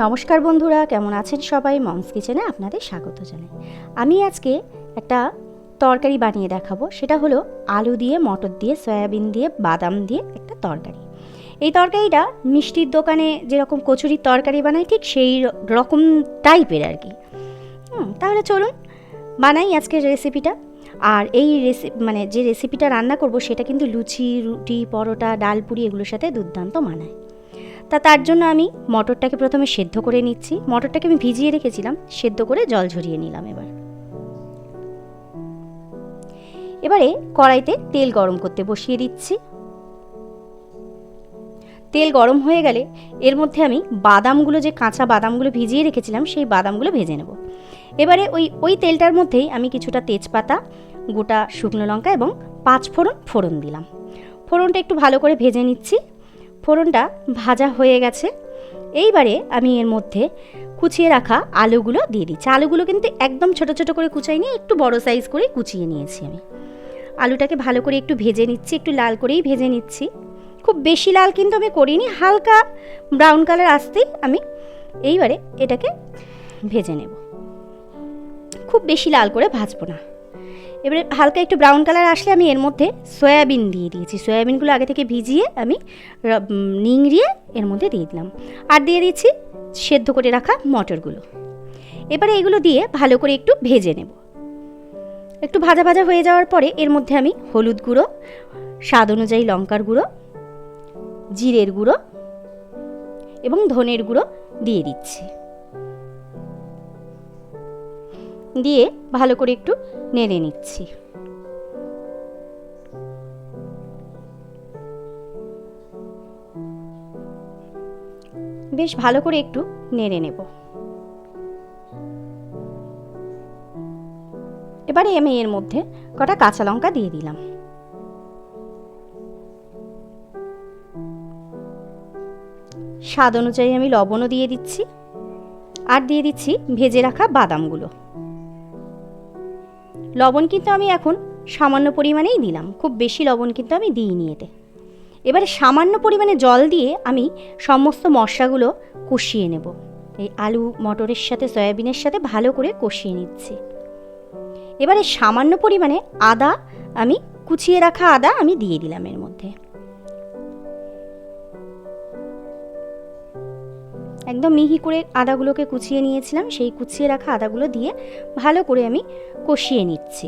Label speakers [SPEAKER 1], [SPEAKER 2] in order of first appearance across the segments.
[SPEAKER 1] নমস্কার বন্ধুরা, কেমন আছেন সবাই? মমস কিচেনে আপনাদের স্বাগত জানাই। আমি আজকে একটা তরকারি বানিয়ে দেখাবো। সেটা হলো আলু দিয়ে, মটর দিয়ে, সয়াবিন দিয়ে, বাদাম দিয়ে একটা তরকারি। এই তরকারিটা মিষ্টির দোকানে যেরকম কচুরির তরকারি বানায় ঠিক সেই রকম টাইপের আর কি। তাহলে চলুন বানাই আজকের রেসিপিটা। আর এই যে রেসিপিটা রান্না করব সেটা কিন্তু লুচি, রুটি, পরোটা, ডালপুরি এগুলোর সাথে দুর্দান্ত মানায়। তার জন্য আমি মটরটাকে প্রথমে সেদ্ধ করে নিচ্ছি। মটরটাকে আমি ভিজিয়ে রেখেছিলাম, সেদ্ধ করে জল ঝরিয়ে নিলাম। এবারে কড়াইতে তেল গরম করতে বসিয়ে দিচ্ছি। তেল গরম হয়ে গেলে এর মধ্যে আমি বাদামগুলো, যে কাঁচা বাদামগুলো ভিজিয়ে রেখেছিলাম, সেই বাদামগুলো ভেজে নেব। এবারে ওই তেলটার মধ্যেই আমি কিছুটা তেজপাতা, গোটা শুকনো লঙ্কা এবং 5 ফোড়ন দিলাম। ফোড়নটা একটু ভালো করে ভেজে নিচ্ছি। ফোড়নটা ভাজা হয়ে গেছে। এইবারে আমি এর মধ্যে কুচিয়ে রাখা আলুগুলো দিয়ে দিচ্ছি। আলুগুলো কিন্তু একদম ছোট ছোট করে কুচাই নিয়ে একটু বড় সাইজ করে কুচিয়ে নিয়েছি আমি। আলুটাকে ভালো করে একটু ভেজে নিচ্ছি, একটু লাল করেই ভেজে নিচ্ছি। খুব বেশি লাল কিন্তু আমি করিনি, হালকা ব্রাউন কালার আসতেই আমি এইবারে এটাকে ভেজে নেব। খুব বেশি লাল করে ভাজবো না। এবারে হালকা একটু ব্রাউন কালার আসলে আমি এর মধ্যে সয়াবিন দিয়ে দিয়েছি। সয়াবিনগুলো আগে থেকে ভিজিয়ে আমি নিংড়িয়ে এর মধ্যে দিয়ে দিলাম। আর দিয়ে দিচ্ছি সেদ্ধ করে রাখা মটরগুলো। এবারে এগুলো দিয়ে ভালো করে একটু ভেজে নেব। একটু ভাজা ভাজা হয়ে যাওয়ার পরে এর মধ্যে আমি হলুদ গুঁড়ো, স্বাদ অনুযায়ী লঙ্কার গুঁড়ো, জিরের গুঁড়ো এবং ধনের গুঁড়ো দিয়ে দিচ্ছি। দিয়ে ভালো করে একটু নেড়ে নিচ্ছি। বেশ ভালো করে একটু নেড়ে নেব। এবারে আমি এর মধ্যে কটা কাঁচা লঙ্কা দিয়ে দিলাম। স্বাদ অনুযায়ী আমি লবণও দিয়ে দিচ্ছি। আর দিয়ে দিচ্ছি ভেজে রাখা বাদামগুলো। লবণ কিন্তু আমি এখন সামান্য পরিমাণেই দিলাম, খুব বেশি লবণ কিন্তু আমি দিইনি এতে। এবারে সামান্য পরিমাণে জল দিয়ে আমি সমস্ত মশলাগুলো কষিয়ে নেব। এই আলু মটরের সাথে, সয়াবিনের সাথে ভালো করে কষিয়ে নিচ্ছি। এবারে সামান্য পরিমাণে আদা, আমি কুচিয়ে রাখা আদা আমি দিয়ে দিলাম এর মধ্যে। একদম মিহি করে আদাগুলোকে কুচিয়ে নিয়েছিলাম, সেই কুচিয়ে রাখা আদাগুলো দিয়ে ভালো করে আমি কষিয়ে নিচ্ছি।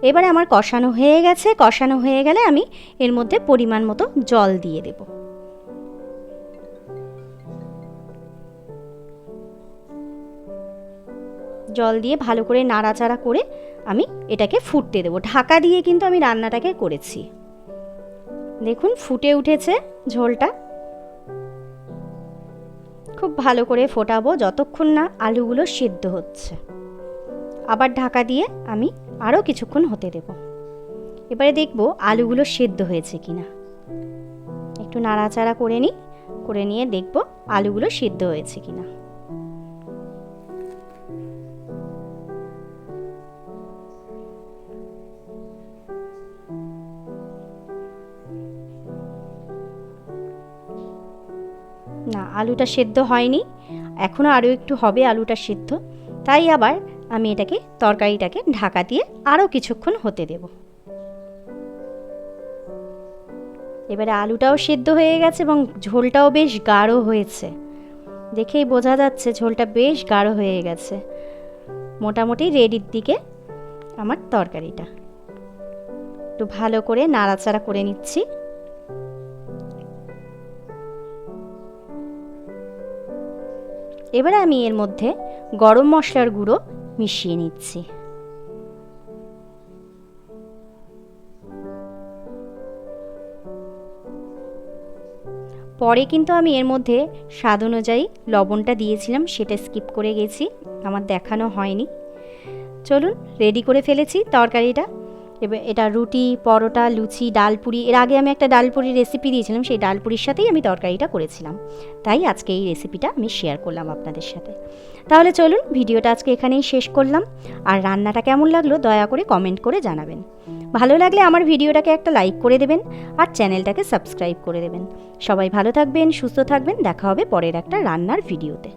[SPEAKER 1] এবারে আমার কষানো হয়ে গেছে। কষানো হয়ে গেলে আমি এর মধ্যে পরিমাণ মতো জল দিয়ে দেব। জল দিয়ে ভালো করে নাড়াচাড়া করে আমি এটাকে ফুটতে দেব। ঢাকা দিয়ে কিন্তু আমি রান্নাটাকে করেছি। দেখুন ফুটে উঠেছে ঝোলটা। খুব ভালো করে ফোটাবো যতক্ষণ না আলুগুলো সিদ্ধ হচ্ছে। আবার ঢাকা দিয়ে আমি আরও কিছুক্ষণ হতে দেব। এবারে দেখব আলুগুলো সিদ্ধ হয়েছে কিনা। একটু নাড়াচাড়া করে নিয়ে দেখব আলুগুলো সিদ্ধ হয়েছে কিনা। না, আলুটা সেদ্ধ হয়নি, এখনও আরও একটু হবে আলুটা সিদ্ধ। তাই আবার আমি তরকারিটাকে ঢাকা দিয়ে আরও কিছুক্ষণ হতে দেব। এবারে আলুটাও সেদ্ধ হয়ে গেছে এবং ঝোলটাও বেশ গাঢ় হয়েছে। দেখেই বোঝা যাচ্ছে ঝোলটা বেশ গাঢ় হয়ে গেছে। মোটামুটি রেডির দিকে আমার তরকারিটা। একটু ভালো করে নাড়াচাড়া করে নিচ্ছি। এবারে আমি এর মধ্যে গরম মশলার গুঁড়ো মিশিয়ে নিচ্ছি। পরে কিন্তু আমি এর মধ্যে স্বাদ অনুযায়ী লবণটা দিয়েছিলাম, সেটা স্কিপ করে গেছি, আমার দেখানো হয়নি। চলুন, রেডি করে ফেলেছি তরকারিটা। এবার এটা রুটি, পরোটা, লুচি, ডালপুরি, এর আগে আমি একটা ডালপুরির রেসিপি দিয়েছিলাম, সেই ডালপুরির সাথেই আমি তরকারিটা করেছিলাম। তাই আজকে এই রেসিপিটা আমি শেয়ার করলাম আপনাদের সাথে। তাহলে চলুন, ভিডিওটা আজকে এখানেই শেষ করলাম। আর রান্নাটা কেমন লাগলো দয়া করে কমেন্ট করে জানাবেন। ভালো লাগলে আমার ভিডিওটাকে একটা লাইক করে দেবেন আর চ্যানেলটাকে সাবস্ক্রাইব করে দেবেন। সবাই ভালো থাকবেন, সুস্থ থাকবেন। দেখা হবে পরের একটা রান্নার ভিডিওতে।